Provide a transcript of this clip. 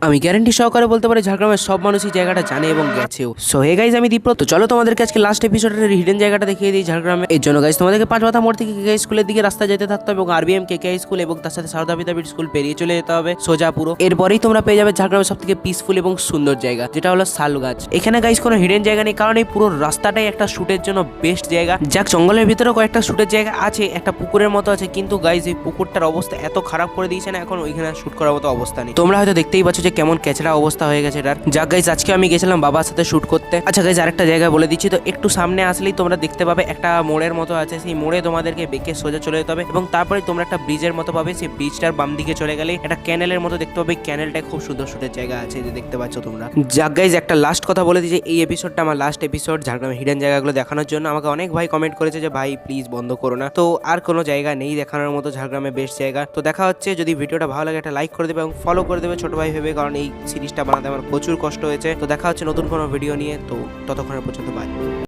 আমি গ্যারান্টি সহকারে বলতে পারি ঝাড়গ্রামের সব মানুষই জায়গাটা জানে এবং গেছেও। সো হে গাইজ, আমি দীপ্র। তো চলো তোমাদেরকে আজকে লাস্ট এপিসোডের হিডেন জায়গাটা দেখিয়ে দিই ঝাড়গ্রামে। এর জন্য গাইজ তোমাদেরকে পাঁচমাথা মোড় থেকে কেকে স্কুলের দিকে রাস্তা যেতে থাকতে হবে এবং আরবিএম কেকে স্কুল এবং তার সাথে সারদা বিদ্যাপীঠ স্কুল পেরিয়ে চলে যেতে হবে সোজা পুরো। এরপরেই তোমরা পেয়ে যাবে ঝাড়গ্রামের সব থেকে পিসফুল এবং সুন্দর জায়গা, যেটা হলো শালগাছ। এখানে গাইজ কোনো হিডেন জায়গা নেই, কারণ এই পুরো রাস্তাটাই একটা শুটের জন্য বেস্ট জায়গা। যাক, জঙ্গলের ভিতরেও কয়েকটা শুটের জায়গা আছে, একটা পুকুরের মতো আছে, কিন্তু গাইজ এই পুকুরটার অবস্থা এত খারাপ করে দিয়েছে না, এখন ওইখানে শুট করার মতো অবস্থা নেই। তোমরা হয়তো দেখতেই পাচ্ছ যে কেমন ক্যাচড়া অবস্থা হয়ে গেছে এটার। যাক গাইজ, আজকে আমি গেছিলাম বাবার সাথে শুট করতে। আচ্ছা গাইজ, আরেকটা জায়গা বলে দিচ্ছি, তো একটু সামনে আসলেই তোমরা দেখতে পাবে একটা মোড়ের মতো আছে। সেই মোড়ে তোমাদেরকে বেঁকে সোজা চলে যেতে হবে এবং তারপরে তোমরা একটা ব্রিজের মতো পাবে। সেই ব্রিজটার বাম দিকে চলে গেলে একটা ক্যানেলের মতো দেখতে পাবে। ক্যানেলটা খুব সুন্দর শুটের জায়গা আছে, যে দেখতে পাচ্ছ তোমরা। যাক গাইজ, একটা লাস্ট কথা বলে দিই যে এই এপিসোডটা আমার লাস্ট এপিসোড ঝাড়গ্রামের হিডেন জায়গাগুলো দেখানোর জন্য। আমাকে অনেক ভাই কমেন্ট করেছে যে ভাই প্লিজ বন্ধ করো না। তো আর কোনো জায়গা নেই দেখানোর মতো ঝাড়গ্রামে বেস্ট জায়গা। তো দেখা হচ্ছে, যদি ভিডিওটা ভালো লাগে একটা লাইক করে দেবে এবং ফলো করে দেবে ছোট ভাই ভেবে, কারণ এই সিরিজটা বানাতে আমার প্রচুর কষ্ট হয়েছে। তো দেখা হচ্ছে নতুন কোনো ভিডিও নিয়ে, তো ততক্ষণের পর্যন্ত বাই।